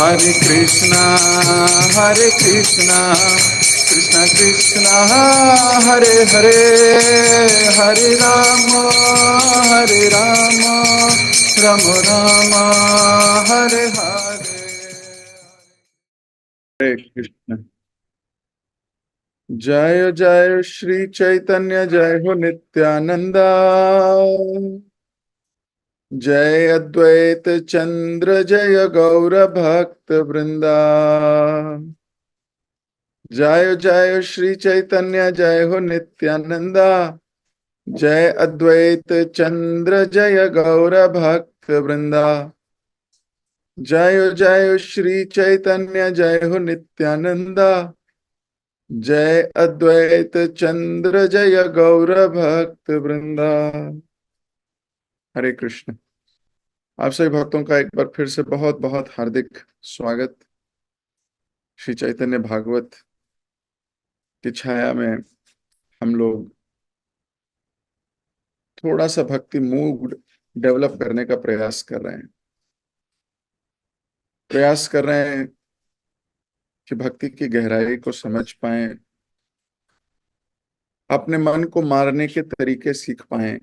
Hare Krishna, Hare Krishna, Krishna Krishna, Hare Hare, Hare Rama, Hare Rama, Rama Rama, Hare Hare. Hare Krishna. जय जय श्री चैतन्य, जय हो नित्यानंदा, जय अद्वैत चंद्र, जय गौर भक्त वृंदा। जय जय श्री चैतन्य, जय हो नित्यानंदा, जय अद्वैत चंद्र, जय गौर भक्त वृंदा। जय जय श्री चैतन्य, जय हो नित्यानंदा, जय अद्वैत चंद्र, जय गौर भक्त वृंदा। हरे कृष्ण। आप सभी भक्तों का एक बार फिर से बहुत बहुत हार्दिक स्वागत। श्री चैतन्य भागवत की छाया में हम लोग थोड़ा सा भक्ति मूड डेवलप करने का प्रयास कर रहे हैं कि भक्ति की गहराई को समझ पाएं, अपने मन को मारने के तरीके सीख पाएं,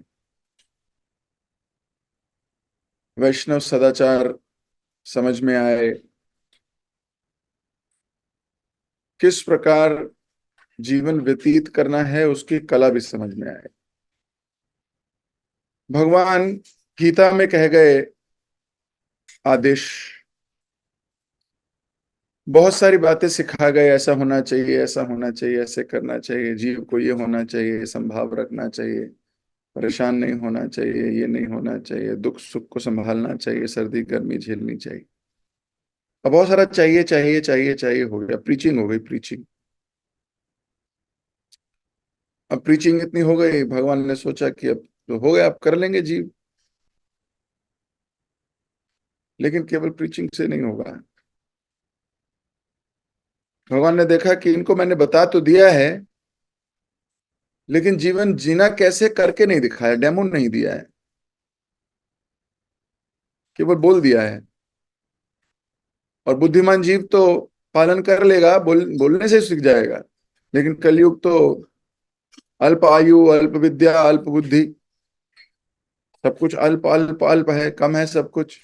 वैष्णव सदाचार समझ में आए, किस प्रकार जीवन व्यतीत करना है उसकी कला भी समझ में आए। भगवान गीता में कह गए आदेश, बहुत सारी बातें सिखा गए, ऐसा होना चाहिए, ऐसा होना चाहिए, ऐसे करना चाहिए, जीव को ये होना चाहिए, संभाव रखना चाहिए, परेशान नहीं होना चाहिए, ये नहीं होना चाहिए, दुख सुख को संभालना चाहिए, सर्दी गर्मी झेलनी चाहिए। अब बहुत सारा चाहिए चाहिए चाहिए चाहिए हो गया, प्रीचिंग हो गई प्रीचिंग। अब प्रीचिंग इतनी हो गई, भगवान ने सोचा कि अब तो हो गया, अब कर लेंगे जीव। लेकिन केवल प्रीचिंग से नहीं होगा। भगवान ने देखा कि इनको मैंने बता तो दिया है, लेकिन जीवन जीना कैसे करके नहीं दिखाया, डेमो नहीं दिया है, केवल बोल दिया है। और बुद्धिमान जीव तो पालन कर लेगा, बोलने से सीख जाएगा। लेकिन कलयुग तो अल्प आयु, अल्प विद्या, अल्प बुद्धि, सब कुछ अल्प अल्प अल्प है, कम है सब कुछ।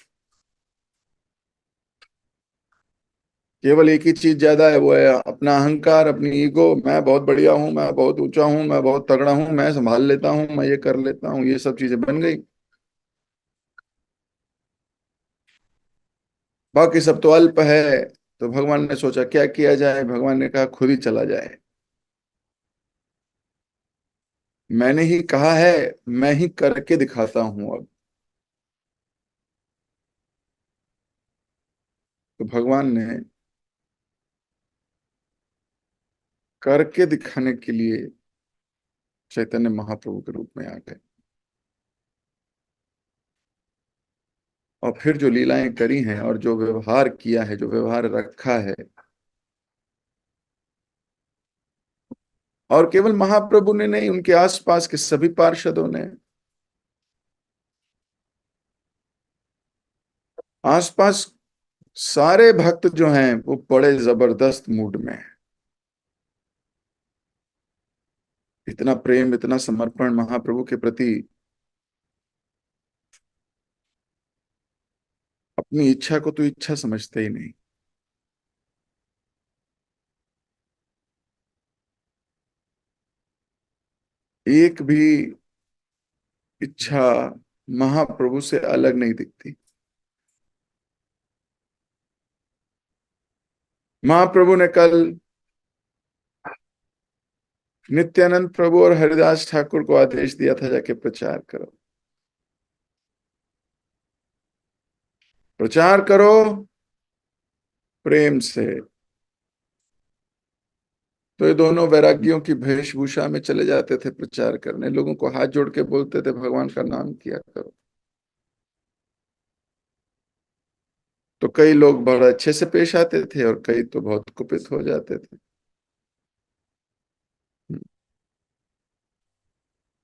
केवल एक ही चीज ज्यादा है, वो है अपना अहंकार, अपनी ईगो। मैं बहुत बढ़िया हूं, मैं बहुत ऊंचा हूं, मैं बहुत तगड़ा हूं, मैं संभाल लेता हूं, मैं ये कर लेता हूं, ये सब चीजें बन गई। बाकी सब तो अल्प है। तो भगवान ने सोचा क्या किया जाए, भगवान ने कहा खुद ही चला जाए। मैंने ही कहा है, मैं ही करके दिखाता हूं अब। तो भगवान ने करके दिखाने के लिए चैतन्य महाप्रभु के रूप में आ गए। और फिर जो लीलाएं करी हैं और जो व्यवहार किया है, जो व्यवहार रखा है, और केवल महाप्रभु ने नहीं, उनके आसपास के सभी पार्षदों ने, आसपास सारे भक्त जो हैं वो बड़े जबरदस्त मूड में हैं। इतना प्रेम, इतना समर्पण महाप्रभु के प्रति, अपनी इच्छा को तो इच्छा समझते ही नहीं। एक भी इच्छा महाप्रभु से अलग नहीं दिखती। महाप्रभु ने कल नित्यानंद प्रभु और हरिदास ठाकुर को आदेश दिया था, जाके प्रचार करो, प्रचार करो प्रेम से। तो ये दोनों वैरागियों की वेशभूषा में चले जाते थे प्रचार करने, लोगों को हाथ जोड़ के बोलते थे भगवान का नाम किया करो। तो कई लोग बड़ा अच्छे से पेश आते थे और कई तो बहुत कुपित हो जाते थे।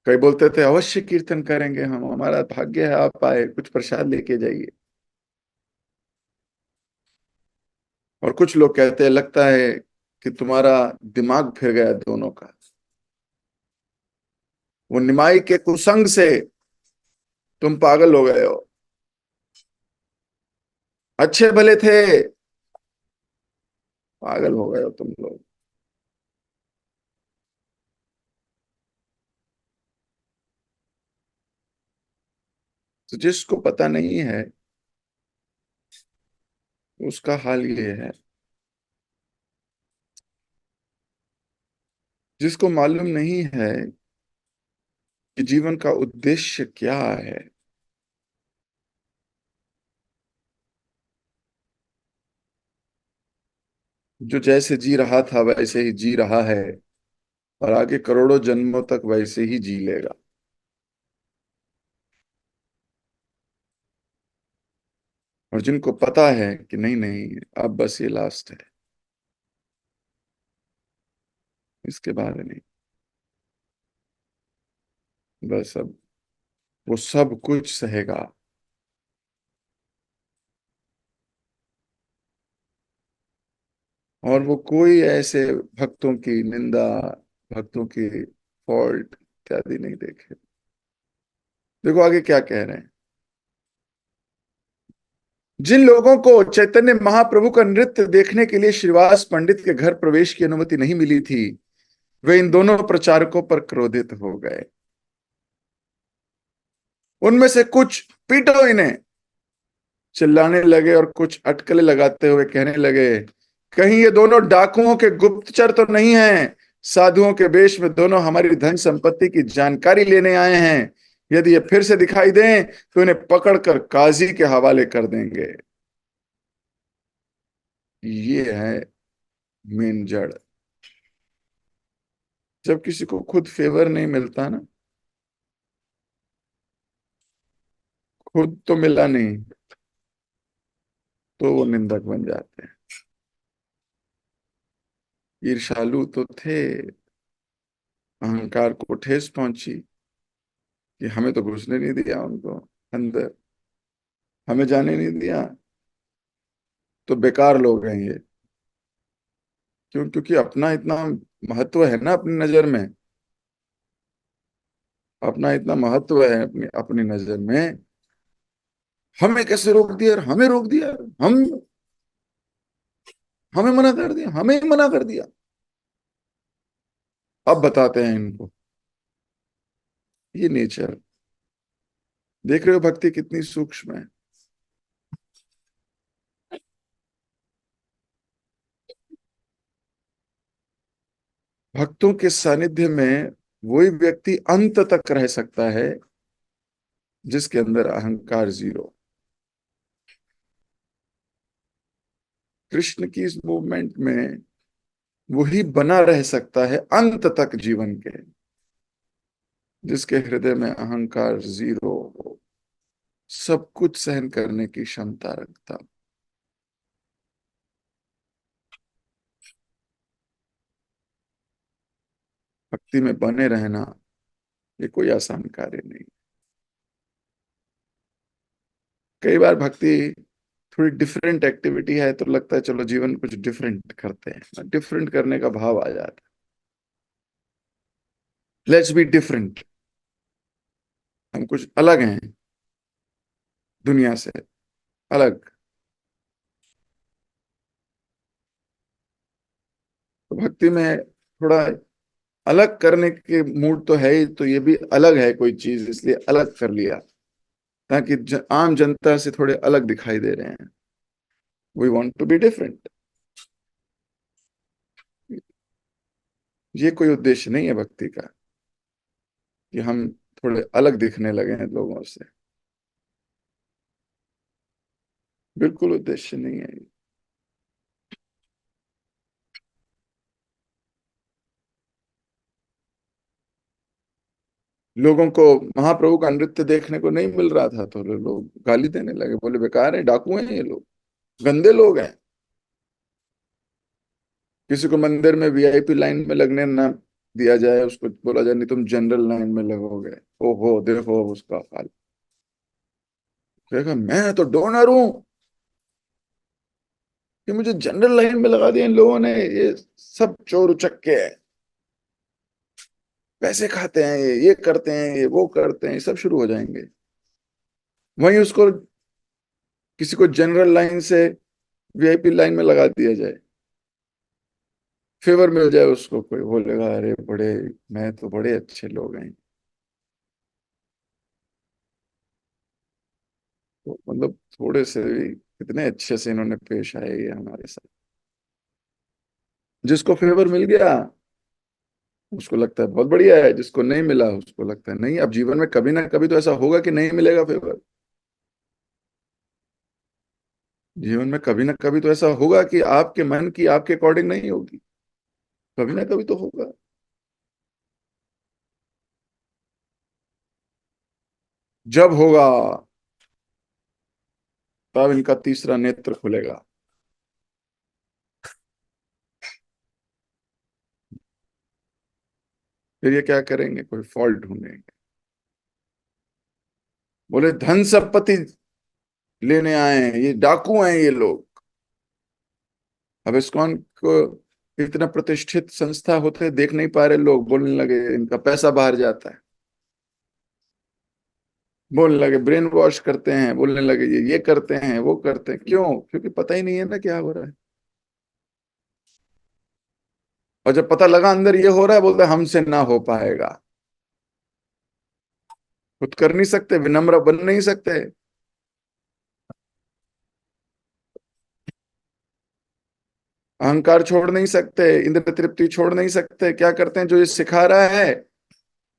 कई बोलते थे अवश्य कीर्तन करेंगे हम, हमारा भाग्य है आप आए, कुछ प्रसाद लेके जाइए। और कुछ लोग कहते हैं लगता है कि तुम्हारा दिमाग फिर गया दोनों का, वो निमाई के कुसंग से तुम पागल हो गए हो। अच्छे भले थे, पागल हो गए हो तुम लोग। तो जिसको पता नहीं है उसका हाल ये है, जिसको मालूम नहीं है कि जीवन का उद्देश्य क्या है, जो जैसे जी रहा था वैसे ही जी रहा है और आगे करोड़ों जन्मों तक वैसे ही जी लेगा। और जिनको पता है कि नहीं नहीं, अब बस ये लास्ट है, इसके बाद नहीं, बस अब वो सब कुछ सहेगा। और वो कोई ऐसे भक्तों की निंदा, भक्तों की फॉल्ट इत्यादि नहीं देखे। देखो आगे क्या कह रहे हैं। जिन लोगों को चैतन्य महाप्रभु का नृत्य देखने के लिए श्रीवास पंडित के घर प्रवेश की अनुमति नहीं मिली थी, वे इन दोनों प्रचारकों पर क्रोधित हो गए। उनमें से कुछ पीटो इन्हें चिल्लाने लगे और कुछ अटकलें लगाते हुए कहने लगे, कहीं ये दोनों डाकुओं के गुप्तचर तो नहीं हैं? साधुओं के वेश में दोनों हमारी धन संपत्ति की जानकारी लेने आए हैं। यदि ये फिर से दिखाई दें तो इन्हें पकड़कर काजी के हवाले कर देंगे। ये है मेन जड़। जब किसी को खुद फेवर नहीं मिलता ना, खुद तो मिला नहीं, तो वो निंदक बन जाते हैं। ईर्ष्यालु तो थे, अहंकार को ठेस पहुंची कि हमें तो घुसने नहीं दिया उनको अंदर, हमें जाने नहीं दिया, तो बेकार लोग हैं ये। क्यों? क्योंकि अपना इतना महत्व है ना अपनी नजर में, अपना इतना महत्व है अपनी अपनी नजर में। हमें कैसे रोक दिया, हमें रोक दिया, हम हमें मना कर दिया, हमें ही मना कर दिया। अब बताते हैं इनको ये नेचर। देख रहे हो भक्ति कितनी सूक्ष्म है। भक्तों के सानिध्य में वही व्यक्ति अंत तक रह सकता है जिसके अंदर अहंकार जीरो। कृष्ण की इस मूवमेंट में वही बना रह सकता है अंत तक जीवन के, जिसके हृदय में अहंकार जीरो हो, सब कुछ सहन करने की क्षमता रखता। भक्ति में बने रहना ये कोई आसान कार्य नहीं। कई बार भक्ति थोड़ी डिफरेंट एक्टिविटी है तो लगता है चलो जीवन कुछ डिफरेंट करते हैं, डिफरेंट करने का भाव आ जाता है। लेट्स बी डिफरेंट, हम कुछ अलग हैं दुनिया से, अलग। तो भक्ति में थोड़ा अलग करने के मूड तो है ही, तो ये भी अलग है कोई चीज, इसलिए अलग कर लिया ताकि आम जनता से थोड़े अलग दिखाई दे रहे हैं। We want to be different. ये कोई उद्देश्य नहीं है भक्ति का कि हम थोड़े अलग दिखने लगे हैं लोगों से, बिल्कुल उद्देश्य नहीं है। लोगों को महाप्रभु का नृत्य देखने को नहीं मिल रहा था तो लोग गाली देने लगे, बोले बेकार है, डाकू हैं ये लोग, गंदे लोग हैं। किसी को मंदिर में वीआईपी लाइन में लगने ना दिया जाए, उसको बोला जाए नहीं तुम जनरल लाइन में लगोगे। ओहो देखो उसका हाल। कहेगा मैं तो डोनर हूं, कि मुझे जनरल लाइन में लगा दिया इन लोगों ने, ये सब चोर उचक्के हैं, पैसे खाते हैं, ये करते हैं, ये वो करते हैं, ये सब शुरू हो जाएंगे। वहीं उसको, किसी को जनरल लाइन से वीआईपी लाइन में लगा दिया जाए, फेवर मिल जाए उसको, कोई बोलेगा अरे बड़े, मैं तो बड़े अच्छे लोग हैं। तो मतलब थोड़े से भी कितने अच्छे से इन्होंने पेश आए ये हमारे साथ। जिसको फेवर मिल गया उसको लगता है बहुत बढ़िया है, जिसको नहीं मिला उसको लगता है नहीं। अब जीवन में कभी ना कभी तो ऐसा होगा कि नहीं मिलेगा फेवर। जीवन में कभी ना कभी तो ऐसा होगा कि आपके मन की आपके अकॉर्डिंग नहीं होगी, कभी ना कभी तो होगा। जब होगा तब इनका तीसरा नेत्र खुलेगा। फिर ये क्या करेंगे, कोई फॉल्ट ढूंढेंगे, बोले धन संपत्ति लेने आए हैं, ये डाकू हैं ये लोग। अब इस्कॉन को इतना प्रतिष्ठित संस्था होते देख नहीं पा रहे लोग, बोलने लगे इनका पैसा बाहर जाता है, बोलने लगे ब्रेन वॉश करते हैं, बोलने लगे ये करते हैं वो करते हैं। क्यों? क्योंकि पता ही नहीं है ना क्या हो रहा है। और जब पता लगा अंदर ये हो रहा है, बोलते हैं, हमसे ना हो पाएगा। खुद कर नहीं सकते, विनम्र बन नहीं सकते, अहंकार छोड़ नहीं सकते, इंद्र तृप्ति छोड़ नहीं सकते। क्या करते हैं, जो ये सिखा रहा है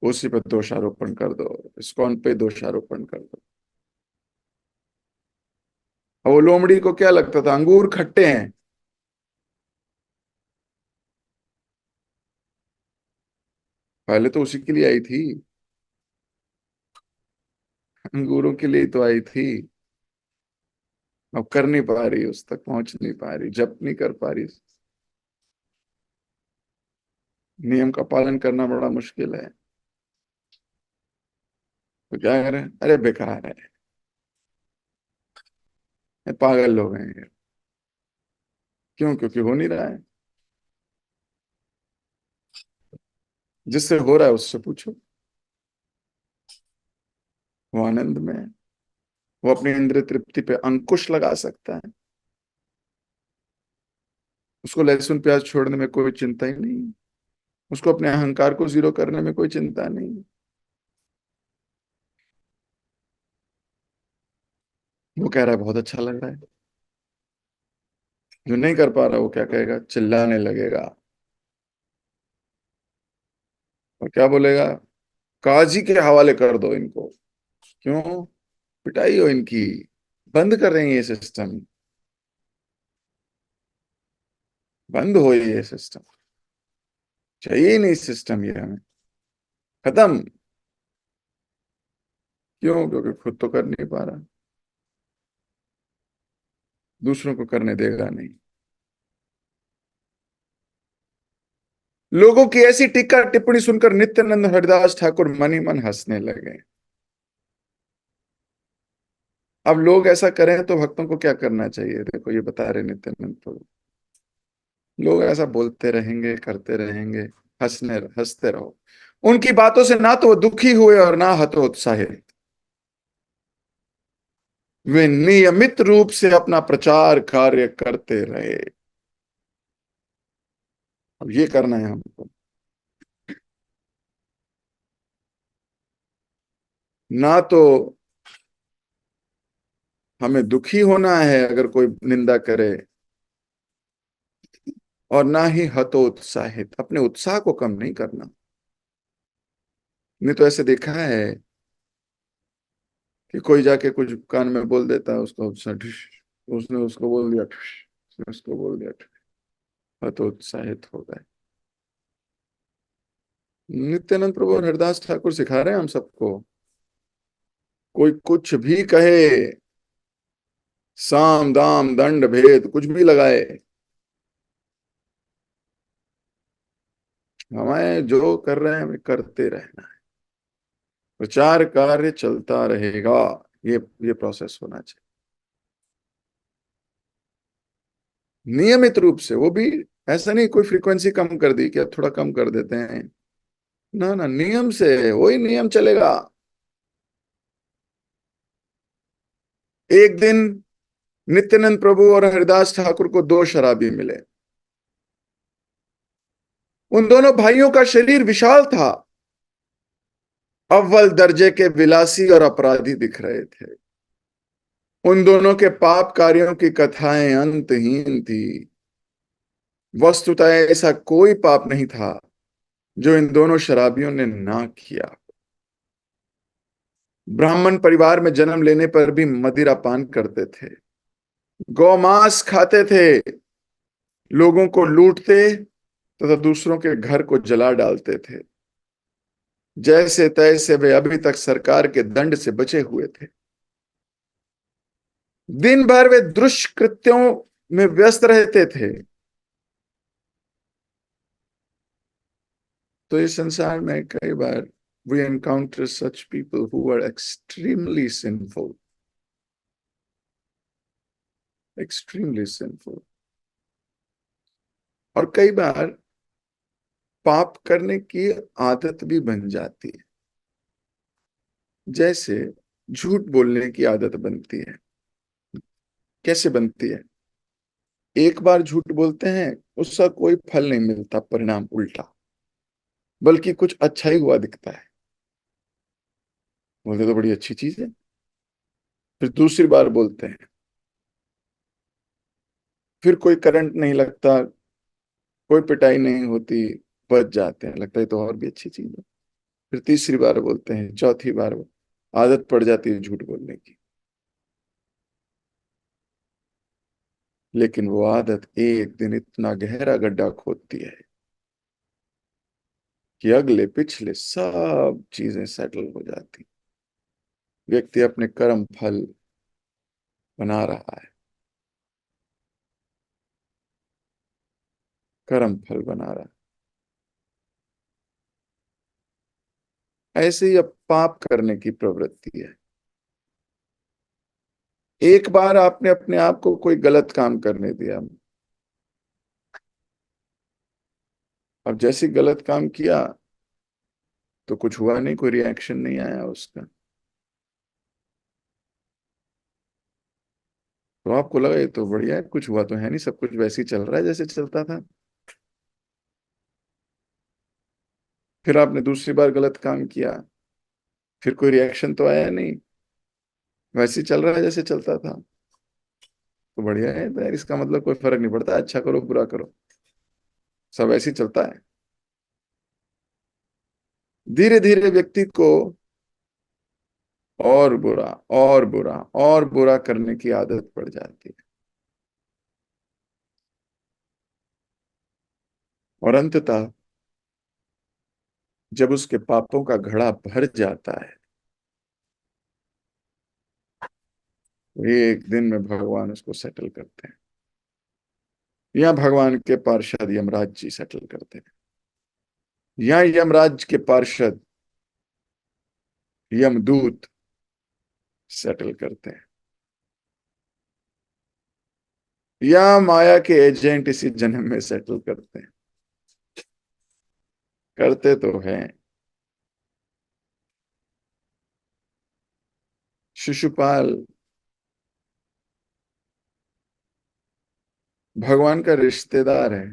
उसी पे दोषारोपण कर दो, इस्कॉन पे दोषारोपण कर दो। और वो लोमड़ी को क्या लगता था, अंगूर खट्टे हैं। पहले तो उसी के लिए आई थी, अंगूरों के लिए तो आई थी। अब कर नहीं पा रही, उस तक पहुंच नहीं पा रही, जप नहीं कर पा रही। नियम का पालन करना बड़ा मुश्किल है। तो क्या करें, अरे बेकार है, ये पागल लोग हैं ये। क्यों? क्योंकि हो नहीं रहा है। जिससे हो रहा है उससे पूछो, वो आनंद में है। वो अपनी इंद्रिय तृप्ति पे अंकुश लगा सकता है। उसको लहसुन प्याज छोड़ने में कोई चिंता ही नहीं है। उसको अपने अहंकार को जीरो करने में कोई चिंता नहीं है। वो कह रहा है बहुत अच्छा लग रहा है। जो नहीं कर पा रहा वो क्या कहेगा, चिल्लाने लगेगा। और क्या बोलेगा, काजी के हवाले कर दो इनको। क्यों? पिटाई हो इनकी, बंद कर रहे हैं ये सिस्टम, बंद हो ये सिस्टम, चाहिए ही नहीं सिस्टम ये हमें, खत्म। क्यों? क्योंकि खुद तो कर नहीं पा रहा, दूसरों को करने देगा नहीं। लोगों की ऐसी टीका टिप्पणी सुनकर नित्यानंद हरिदास ठाकुर मन ही मन हंसने लगे। अब लोग ऐसा करें तो भक्तों को क्या करना चाहिए, देखो ये बता रहे नित्यानंद प्रभु। लोग ऐसा बोलते रहेंगे, करते रहेंगे, हंसने हंसते रहो। उनकी बातों से ना तो वो दुखी हुए और ना हतोत्साहित। वे नियमित रूप से अपना प्रचार कार्य करते रहे। अब ये करना है हमको, ना तो हमें दुखी होना है अगर कोई निंदा करे, और ना ही हतोत्साहित, अपने उत्साह को कम नहीं करना। नहीं तो ऐसे देखा है कि कोई जाके कुछ कान में बोल देता है, उसको उसने ठुश, उसने उसको बोल दिया ठुश, उसने उसको बोल दिया ठुश, हतोत्साहित हो गए। नित्यानंद प्रभु और हरदास ठाकुर सिखा रहे हैं हम सबको, कोई कुछ भी कहे, साम दाम दंड भेद कुछ भी लगाए, हमें जो कर रहे हैं हमें करते रहना है। प्रचार कार्य चलता रहेगा, ये प्रोसेस होना चाहिए। नियमित रूप से, वो भी ऐसा नहीं कोई फ्रीक्वेंसी कम कर दी क्या, थोड़ा कम कर देते हैं, ना ना, नियम से वही नियम चलेगा। एक दिन नित्यानंद प्रभु और हरिदास ठाकुर को दो शराबी मिले। उन दोनों भाइयों का शरीर विशाल था, अव्वल दर्जे के विलासी और अपराधी दिख रहे थे। उन दोनों के पाप कार्यों की कथाएं अंतहीन थी। वस्तुतः ऐसा कोई पाप नहीं था जो इन दोनों शराबियों ने ना किया। ब्राह्मण परिवार में जन्म लेने पर भी मदिरा पान करते थे, गौमांस खाते थे, लोगों को लूटते तथा दूसरों के घर को जला डालते थे। जैसे तैसे वे अभी तक सरकार के दंड से बचे हुए थे। दिन भर वे दुष्कृत्यों में व्यस्त रहते थे। तो इस संसार में कई बार we encounter such people who are extremely sinful, extremely sinful, और कई बार पाप करने की आदत भी बन जाती है। जैसे झूठ बोलने की आदत बनती है। कैसे बनती है? एक बार झूठ बोलते हैं, उसका कोई फल नहीं मिलता, परिणाम उल्टा, बल्कि कुछ अच्छा ही हुआ दिखता है। बोलते तो बड़ी अच्छी चीज है। फिर दूसरी बार बोलते हैं, फिर कोई करंट नहीं लगता, कोई पिटाई नहीं होती, बच जाते हैं, लगता है तो और भी अच्छी चीज है। फिर तीसरी बार बोलते हैं, चौथी बार आदत पड़ जाती है झूठ बोलने की। लेकिन वो आदत एक दिन इतना गहरा गड्ढा खोदती है कि अगले पिछले सब चीजें सेटल हो जाती। व्यक्ति अपने कर्म फल बना रहा है, कर्म फल बना रहा है। ऐसे ही अब पाप करने की प्रवृत्ति है। एक बार आपने अपने आप को कोई गलत काम करने दिया, अब जैसे गलत काम किया तो कुछ हुआ नहीं, कोई रिएक्शन नहीं आया उसका, तो आपको लगा ये तो बढ़िया है, कुछ हुआ तो है नहीं, सब कुछ वैसे ही चल रहा है जैसे चलता था। फिर आपने दूसरी बार गलत काम किया, फिर कोई रिएक्शन तो आया नहीं, वैसे ही चल रहा है जैसे चलता था। तो बढ़िया है, तो यार इसका मतलब कोई फर्क नहीं पड़ता, अच्छा करो बुरा करो, सब ऐसे ही चलता है। धीरे धीरे व्यक्ति को और बुरा और बुरा और बुरा करने की आदत पड़ जाती है, और अंततः जब उसके पापों का घड़ा भर जाता है, तो एक दिन में भगवान उसको सेटल करते हैं, या भगवान के पार्षद यमराज जी सेटल करते हैं, या यमराज के पार्षद यमदूत सेटल करते हैं, या माया के एजेंट इसी जन्म में सेटल करते हैं। करते तो हैं। शिशुपाल भगवान का रिश्तेदार है।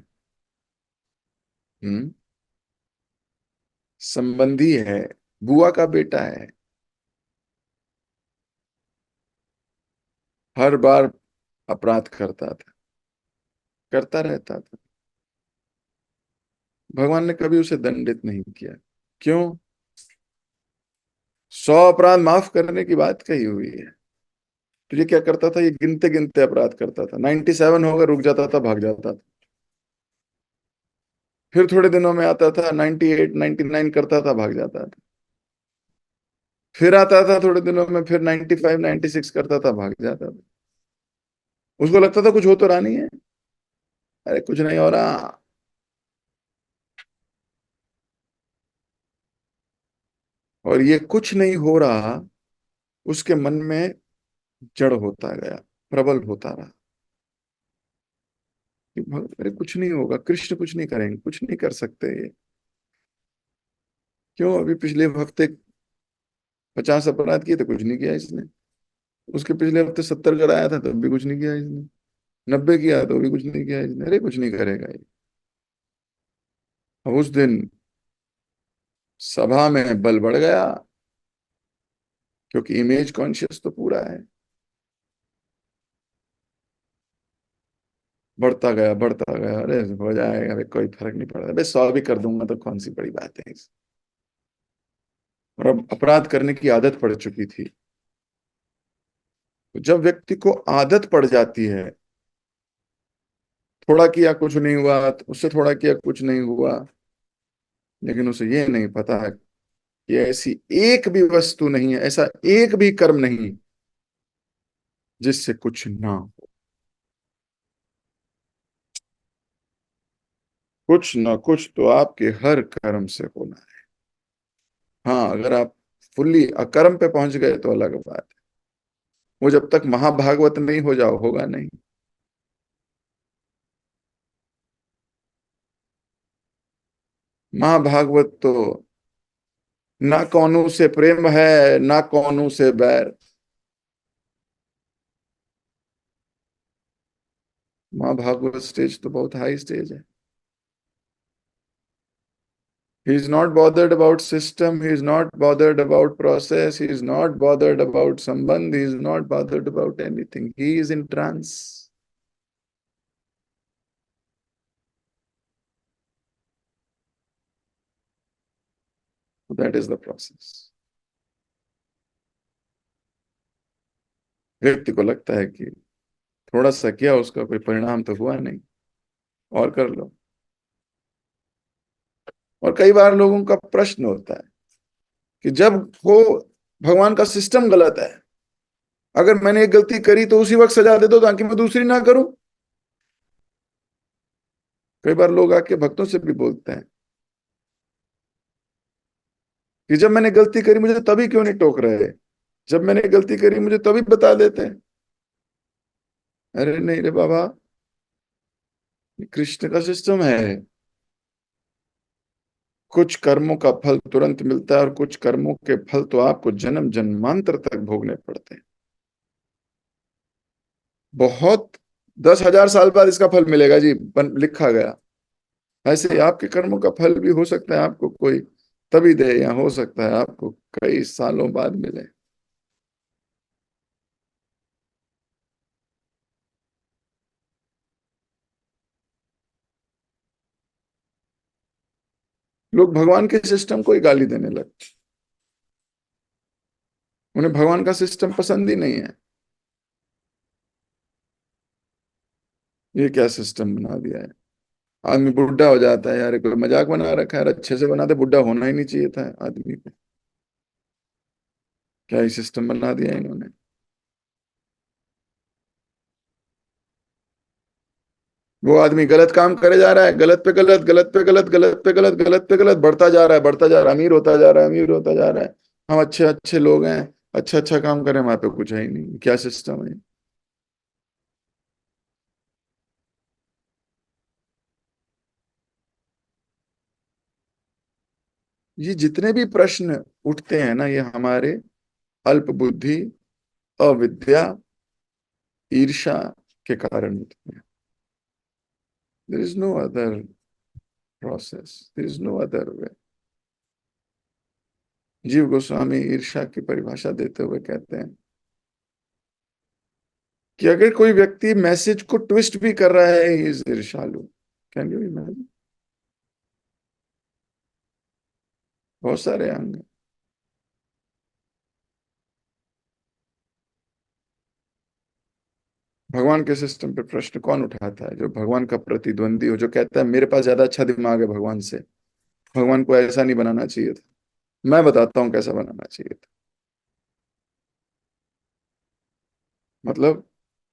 हम्म। संबंधी है, बुआ का बेटा है। हर बार अपराध करता था, करता रहता था। भगवान ने कभी उसे दंडित नहीं किया। क्यों? 100 अपराध माफ करने की बात कही हुई है। तो ये क्या करता था, ये गिनते गिनते अपराध करता था, 97 होगा, रुक जाता था, भाग जाता था। फिर थोड़े दिनों में आता था, 98 99 करता था, भाग जाता था। फिर आता था थोड़े दिनों में, फिर 95 96 करता था, भाग जाता था। उसको लगता था कुछ हो तो रहा नहीं है, अरे कुछ नहीं हो रहा। और ये कुछ नहीं हो रहा उसके मन में जड़ होता गया, प्रबल होता रहा। कि अरे कुछ नहीं होगा, कृष्ण कुछ नहीं करेंगे, कुछ नहीं कर सकते ये। क्यों? अभी पिछले हफ्ते 50 अपराध किए थे, कुछ नहीं किया इसने। उसके पिछले हफ्ते 70 कराया था, तब भी कुछ नहीं किया इसने। 90 किया तो भी कुछ नहीं किया इसने। अरे कुछ नहीं करेगा ये। अब उस दिन सभा में बल बढ़ गया, क्योंकि इमेज कॉन्शियस तो पूरा है। बढ़ता गया, बढ़ता गया, अरे हो जाएगा, अरे कोई फर्क नहीं पड़ता, बस 100 भी कर दूंगा तो कौन सी बड़ी बात है और अब अपराध करने की आदत पड़ चुकी थी। तो जब व्यक्ति को आदत पड़ जाती है, थोड़ा किया कुछ नहीं हुआ, तो उससे थोड़ा किया कुछ नहीं हुआ, लेकिन उसे ये नहीं पता कि ऐसी एक भी वस्तु नहीं है, ऐसा एक भी कर्म नहीं जिससे कुछ ना हो। कुछ ना कुछ तो आपके हर कर्म से होना है। हाँ, अगर आप फुल्ली अकर्म पे पहुंच गए तो अलग बात है। वो जब तक महाभागवत नहीं हो जाओ, होगा नहीं। महाभागवत तो ना कौनू से प्रेम है, ना कौनू से बैर। महाभागवत स्टेज तो बहुत हाई स्टेज है। He is not bothered about system. He is not bothered about process. He is not bothered about sambandh. He is not bothered about anything. He is in trance. That is the process. व्यक्ति को लगता है कि थोड़ा सा किया, उसका कोई परिणाम तो हुआ नहीं, और कर लो। और कई बार लोगों का प्रश्न होता है कि जब वो भगवान का सिस्टम गलत है, अगर मैंने एक गलती करी तो उसी वक्त सजा दे दो ताकि मैं दूसरी ना करूं। कई बार लोग आके भक्तों से भी बोलते हैं कि जब मैंने गलती करी मुझे तभी क्यों नहीं टोक रहे, जब मैंने गलती करी मुझे तभी बता देते हैं। अरे नहीं रे बाबा, ये कृष्ण का सिस्टम है। कुछ कर्मों का फल तुरंत मिलता है और कुछ कर्मों के फल तो आपको जन्म जन्मांतर तक भोगने पड़ते हैं। बहुत 10,000 साल बाद इसका फल मिलेगा जी, लिखा गया। ऐसे ही आपके कर्मों का फल भी हो सकता है आपको कोई तभी दे, या हो सकता है आपको कई सालों बाद मिले। लोग भगवान के सिस्टम को ही गाली देने लगते। उन्हें भगवान का सिस्टम पसंद ही नहीं है। ये क्या सिस्टम बना दिया है। आदमी बुढ़ा हो जाता है, यार कोई मजाक बना रखा है, यार अच्छे से बना दे, बुढ़ा होना ही नहीं चाहिए था आदमी को। क्या ही सिस्टम बना दिया इन्होंने। वो आदमी गलत काम करे जा रहा है, गलत पे गलत, गलत पे गलत, गलत पे गलत, गलत पे गलत, बढ़ता जा रहा है, बढ़ता जा रहा है, अमीर होता जा रहा है, अमीर होता जा रहा है। हम अच्छे अच्छे लोग हैं, अच्छा अच्छा काम करें, वहां पे कुछ है ही नहीं। क्या सिस्टम है। ये जितने भी प्रश्न उठते हैं ना, ये हमारे अल्प बुद्धि, अविद्या, ईर्ष्या के कारण उठते हैं। There is no other process, there is no other way. Jiva Goswami ईर्ष्या की परिभाषा देते हुए कहते हैं कि अगर कोई व्यक्ति मैसेज को ट्विस्ट भी कर रहा है, ही इज ईर्ष्यालु। Can you imagine. बहुत सारे अंग हैं। भगवान के सिस्टम पे प्रश्न कौन उठाता है? जो भगवान का प्रतिद्वंदी हो, जो कहता है मेरे पास ज्यादा अच्छा दिमाग है भगवान से, भगवान को ऐसा नहीं बनाना चाहिए था, मैं बताता हूँ कैसा बनाना चाहिए था। मतलब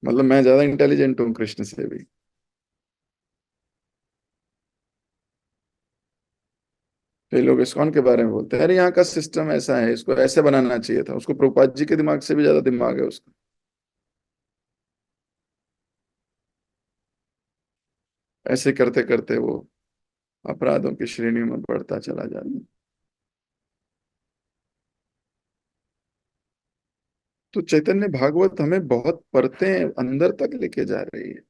मतलब मैं ज्यादा इंटेलिजेंट हूँ कृष्ण से भी। कई लोग इस्कॉन के बारे में बोलते हैं, अरे यहाँ का सिस्टम ऐसा है, इसको ऐसे बनाना चाहिए था, उसको प्रभुपाद जी के दिमाग से भी ज्यादा दिमाग है उसका। ऐसे करते करते वो अपराधों की श्रेणी में बढ़ता चला जाता है। तो चैतन्य भागवत हमें बहुत परते अंदर तक लेके जा रही है।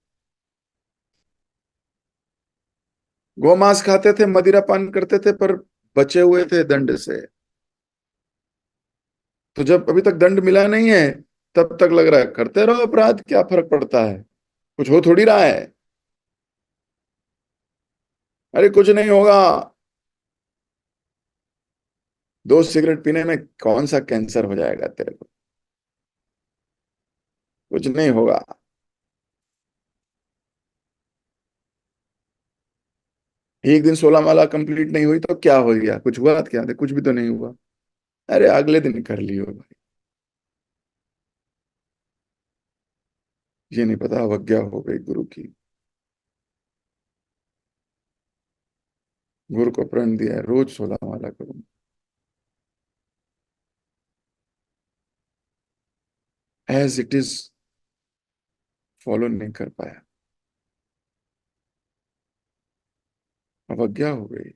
गोमांस खाते थे, मदिरा पान करते थे, पर बचे हुए थे दंड से। तो जब अभी तक दंड मिला नहीं है, तब तक लग रहा है करते रहो अपराध, क्या फर्क पड़ता है, कुछ हो थोड़ी रहा है। अरे कुछ नहीं होगा, 2 सिगरेट पीने में कौन सा कैंसर हो जाएगा तेरे को, कुछ नहीं होगा। एक दिन 16 माला कंप्लीट नहीं हुई तो क्या हो गया, कुछ हुआ क्या, कुछ भी तो नहीं हुआ। अरे अगले दिन कर लियो भाई। ये नहीं पता अवज्ञा हो गई गुरु की। गुरु को प्रण दिया है, रोज 16 माला करूं। एज इट इज फॉलो नहीं कर पाया, अवज्ञा हो गई।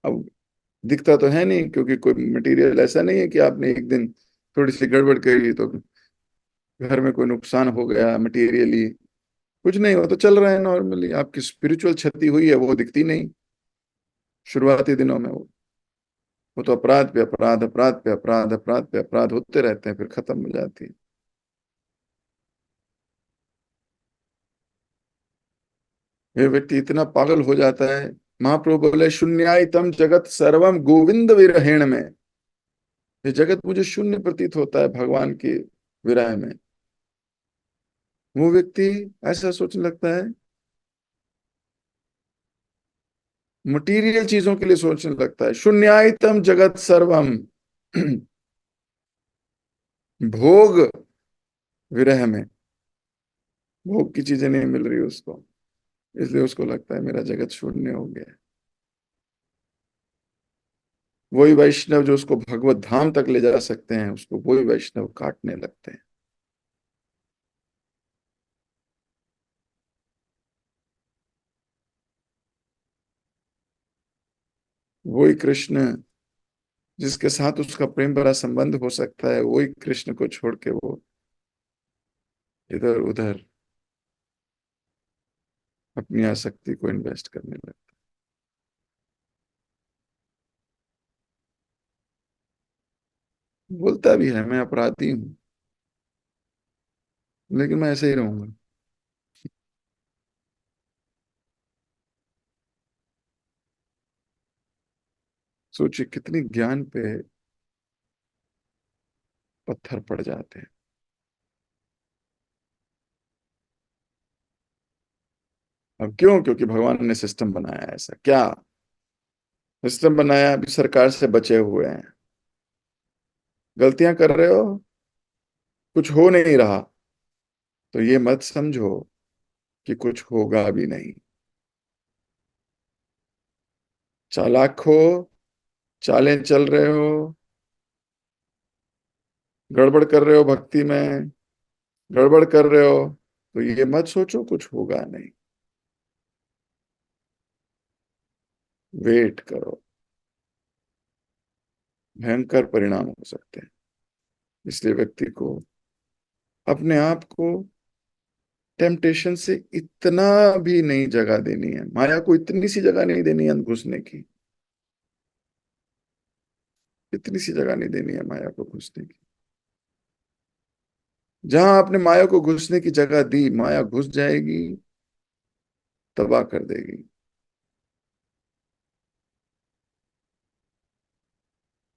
अब दिखता तो है नहीं, क्योंकि कोई मटेरियल ऐसा नहीं है कि आपने एक दिन थोड़ी सी गड़बड़ करी तो घर में कोई नुकसान हो गया मटेरियली। कुछ नहीं हो तो चल रहा है नॉर्मली। आपकी स्पिरिचुअल क्षति हुई है वो दिखती नहीं शुरुआती दिनों में। वो तो अपराध पे अपराध, अपराध पे अपराध, अपराध पे अपराध होते रहते हैं, फिर खत्म हो जाती है। ये व्यक्ति इतना पागल हो जाता है। महाप्रभु बोले शून्यायतम जगत सर्वम गोविंद विरहेण में। ये जगत मुझे शून्य प्रतीत होता है भगवान के विरह में। वो व्यक्ति ऐसा सोचने लगता है, मटीरियल चीजों के लिए सोचने लगता है। शून्यायतम जगत सर्वम भोग विरह में, भोग की चीजें नहीं मिल रही उसको, इसलिए उसको लगता है मेरा जगत शून्य हो गया। वही वैष्णव जो उसको भगवत धाम तक ले जा सकते हैं, उसको वही वैष्णव काटने लगते हैं। वही कृष्ण जिसके साथ उसका प्रेम भरा संबंध हो सकता है, वही कृष्ण को छोड़ के वो इधर उधर अपनी आसक्ति को इन्वेस्ट करने लगता है। बोलता भी है मैं अपराधी हूं, लेकिन मैं ऐसे ही रहूंगा। सोचिए कितनी ज्ञान पे पत्थर पड़ जाते हैं। अब क्यों? क्योंकि भगवान ने सिस्टम बनाया है ऐसा। क्या सिस्टम बनाया? अभी सरकार से बचे हुए हैं, गलतियां कर रहे हो, कुछ हो नहीं रहा, तो ये मत समझो कि कुछ होगा भी नहीं। चालाक हो, चालें चल रहे हो, गड़बड़ कर रहे हो भक्ति में, गड़बड़ कर रहे हो, तो ये मत सोचो कुछ होगा नहीं। वेट करो, भयंकर परिणाम हो सकते हैं। इसलिए व्यक्ति को अपने आप को टेम्पटेशन से इतना भी नहीं जगह देनी है, माया को इतनी सी जगह नहीं देनी है घुसने की, इतनी सी जगह नहीं देनी है माया को घुसने की। जहां आपने माया को घुसने की जगह दी, माया घुस जाएगी, तबाह कर देगी।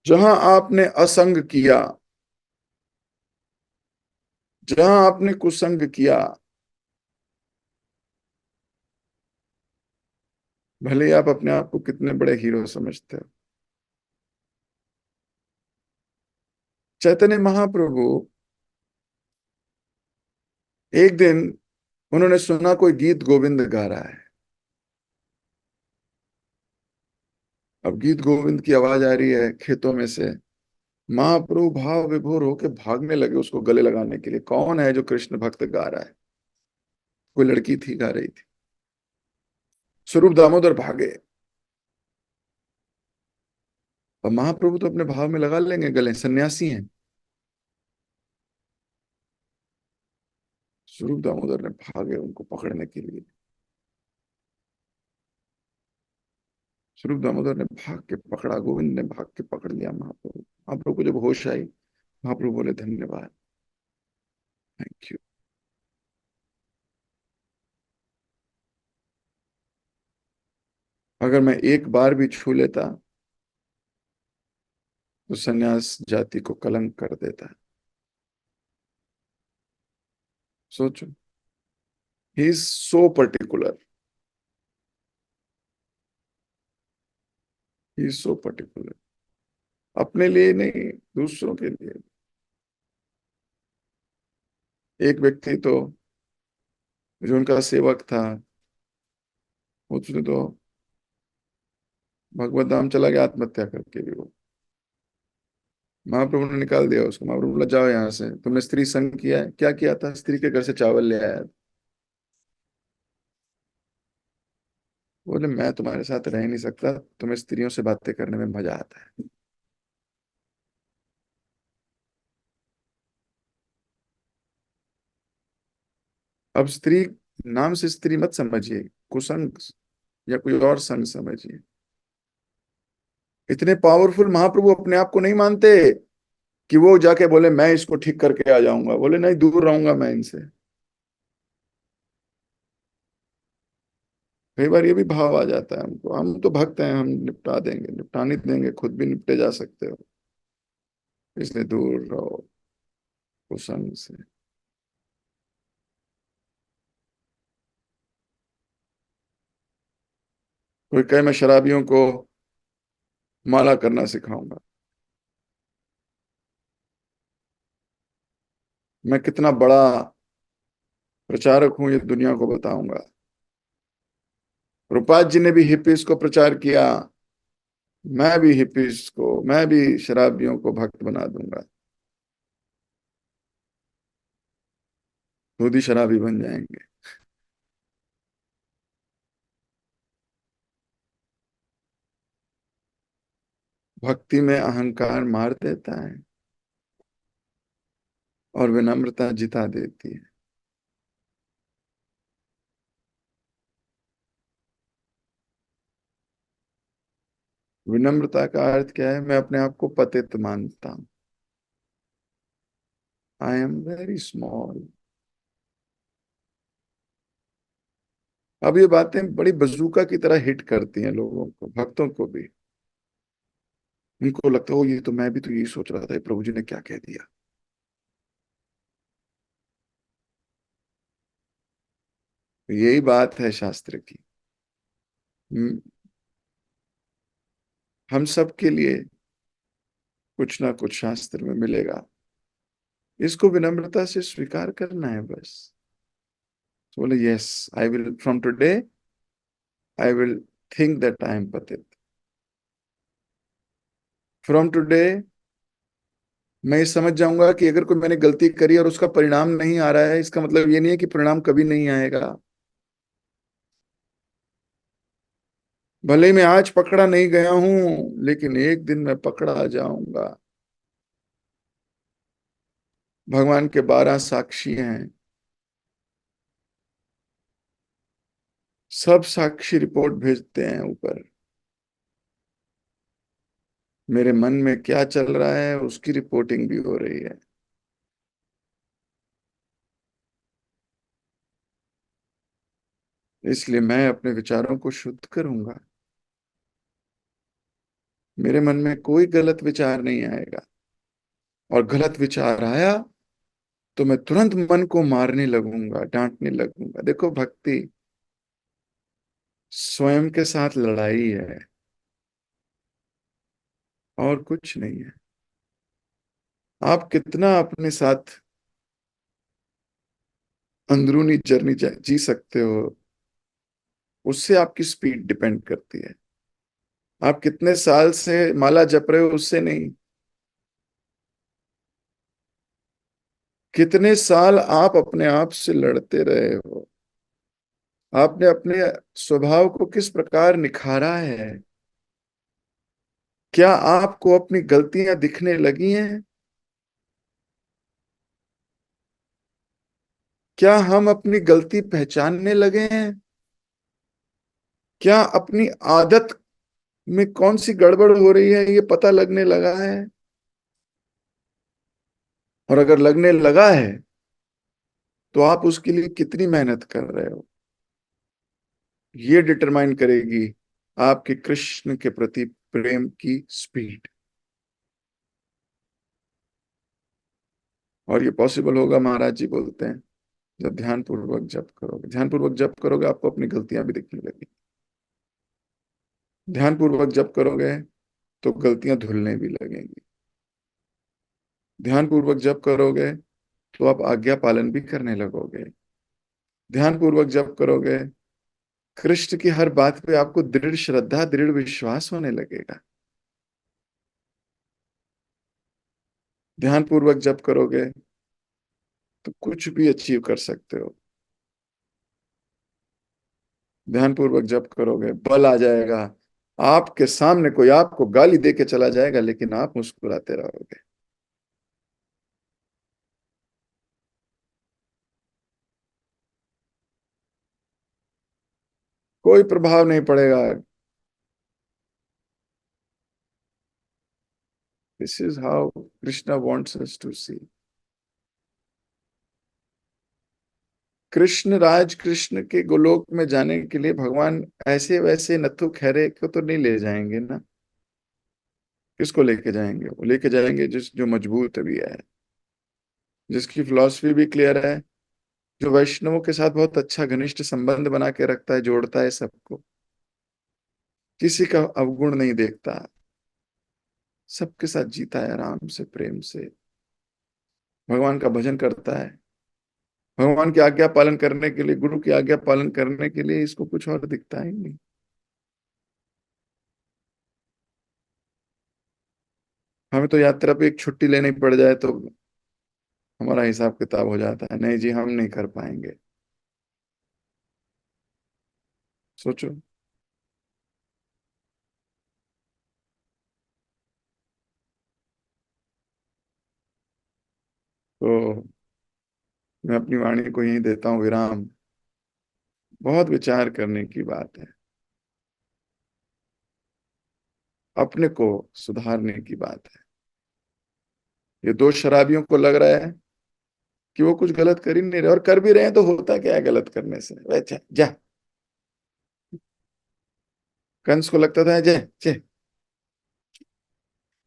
जहां आपने असंग किया, जहां आपने कुसंग किया, भले ही आप अपने आप को कितने बड़े हीरो समझते हो। चैतन्य महाप्रभु एक दिन उन्होंने सुना कोई गीत गोविंद गा रहा है। अब गीत गोविंद की आवाज आ रही है खेतों में से, महाप्रभु भाव विभोर होके भागने लगे उसको गले लगाने के लिए। कौन है जो कृष्ण भक्त गा रहा है? कोई लड़की थी, गा रही थी। स्वरूप दामोदर भागे। अब महाप्रभु तो अपने भाव में लगा लेंगे गले, सन्यासी हैं। स्वरूप दामोदर ने भागे उनको पकड़ने के लिए। स्वरूप दामोदर ने भाग के पकड़ा, गोविंद ने भाग के पकड़ लिया महाप्रभु। महाप्रभु को जब होश आई, महाप्रभु बोले धन्यवाद, थैंक यू। अगर मैं एक बार भी छू लेता तो सन्यास जाति को कलंक कर देता है। सोचो, he is so particular, he is so particular. अपने लिए नहीं, दूसरों के लिए। एक व्यक्ति तो, जो उनका सेवक था, उसने तो भगवत धाम चला गया आत्महत्या करके भी वो। महाप्रभु ने निकाल दिया उसको। महाप्रभु बोला जाओ यहाँ से, तुमने स्त्री संग किया है। क्या किया था? स्त्री के घर से चावल ले आया। बोले मैं तुम्हारे साथ रह नहीं सकता, तुम्हें स्त्रियों से बातें करने में मजा आता है। अब स्त्री नाम से स्त्री मत समझिए, कुसंग या कोई और संग समझिए। इतने पावरफुल महाप्रभु अपने आप को नहीं मानते कि वो जाके बोले मैं इसको ठीक करके आ जाऊंगा। बोले नहीं, दूर रहूंगा मैं इनसे। कई बार ये भी भाव आ जाता है हमको, हम तो भक्त हैं, हम निपटा देंगे, निपटा नहीं देंगे, खुद भी निपटे जा सकते हो, इसलिए दूर रहो कुसंग से। कोई कहे मैं शराबियों को माला करना सिखाऊंगा, मैं कितना बड़ा प्रचारक हूं ये दुनिया को बताऊंगा। रूपाज जी ने भी हिप्पीज को प्रचार किया, मैं भी हिप्पीज को, मैं भी शराबियों को भक्त बना दूंगा, खुद ही शराबी बन जाएंगे। भक्ति में अहंकार मार देता है और विनम्रता जिता देती है। विनम्रता का अर्थ क्या है? मैं अपने आप को पतित मानता हूं। I am very small. अब ये बातें बड़ी बजूका की तरह हिट करती हैं लोगों को, भक्तों को भी। उनको लगता है ओ ये तो, मैं भी तो यही सोच रहा था, ये प्रभु जी ने क्या कह दिया। तो यही बात है शास्त्र की। हम्म, हम सब के लिए कुछ ना कुछ शास्त्र में मिलेगा, इसको विनम्रता से स्वीकार करना है बस। तो बोले yes, I will from today, I will think that I am पतित। फ्रॉम टुडे मैं ये समझ जाऊंगा कि अगर कोई मैंने गलती करी और उसका परिणाम नहीं आ रहा है, इसका मतलब ये नहीं है कि परिणाम कभी नहीं आएगा। भले ही मैं आज पकड़ा नहीं गया हूं, लेकिन एक दिन मैं पकड़ा जाऊंगा। भगवान के 12 साक्षी हैं, सब साक्षी रिपोर्ट भेजते हैं ऊपर। मेरे मन में क्या चल रहा है उसकी रिपोर्टिंग भी हो रही है। इसलिए मैं अपने विचारों को शुद्ध करूंगा। मेरे मन में कोई गलत विचार नहीं आएगा, और गलत विचार आया तो मैं तुरंत मन को मारने लगूंगा, डांटने लगूंगा। देखो, भक्ति स्वयं के साथ लड़ाई है, और कुछ नहीं है। आप कितना अपने साथ अंदरूनी जर्नी जी सकते हो, उससे आपकी स्पीड डिपेंड करती है। आप कितने साल से माला जप रहे हो उससे नहीं, कितने साल आप अपने आप से लड़ते रहे हो, आपने अपने स्वभाव को किस प्रकार निखारा है, क्या आपको अपनी गलतियां दिखने लगी हैं? क्या हम अपनी गलती पहचानने लगे हैं? क्या अपनी आदत में कौन सी गड़बड़ हो रही है ये पता लगने लगा है? और अगर लगने लगा है तो आप उसके लिए कितनी मेहनत कर रहे हो, ये डिटरमाइन करेगी आपके कृष्ण के प्रति प्रेम की स्पीड। और ये पॉसिबल होगा, महाराज जी बोलते हैं, जब ध्यान पूर्वक जप करोगे। ध्यान पूर्वक जप करोगे आपको अपनी गलतियां भी दिखने लगी। ध्यान पूर्वक जप करोगे तो गलतियां धुलने भी लगेंगी। ध्यान पूर्वक जप करोगे तो आप आज्ञा पालन भी करने लगोगे। ध्यान पूर्वक जप करोगे, कृष्ण की हर बात पे आपको दृढ़ श्रद्धा, दृढ़ विश्वास होने लगेगा। ध्यान पूर्वक जप करोगे तो कुछ भी अचीव कर सकते हो। ध्यान पूर्वक जप करोगे, बल आ जाएगा। आपके सामने कोई आपको गाली दे के चला जाएगा लेकिन आप मुस्कुराते रहोगे। कोई प्रभाव नहीं पड़ेगा। This is how Krishna wants us to see. Krishna राज, कृष्ण के गोलोक में जाने के लिए भगवान ऐसे वैसे नत्थु खैरे को तो नहीं ले जाएंगे ना। किसको लेके जाएंगे? वो लेके जाएंगे जो मजबूत भी है, जिसकी फिलॉसफी भी क्लियर है, जो वैष्णवों के साथ बहुत अच्छा घनिष्ठ संबंध बना के रखता है, जोड़ता है सबको, किसी का अवगुण नहीं देखता, सबके साथ जीता है आराम से, प्रेम से, भगवान का भजन करता है। भगवान की आज्ञा पालन करने के लिए, गुरु की आज्ञा पालन करने के लिए इसको कुछ और दिखता ही नहीं। हमें तो यात्रा पे एक छुट्टी लेनी पड़ जाए तो हमारा हिसाब किताब हो जाता है, नहीं जी हम नहीं कर पाएंगे। सोचो। तो मैं अपनी वाणी को यहीं देता हूँ विराम। बहुत विचार करने की बात है, अपने को सुधारने की बात है। ये दो शराबियों को लग रहा है कि वो कुछ गलत कर ही नहीं रहे, और कर भी रहे हैं तो होता क्या है गलत करने से? वह जा, कंस को लगता था जय जय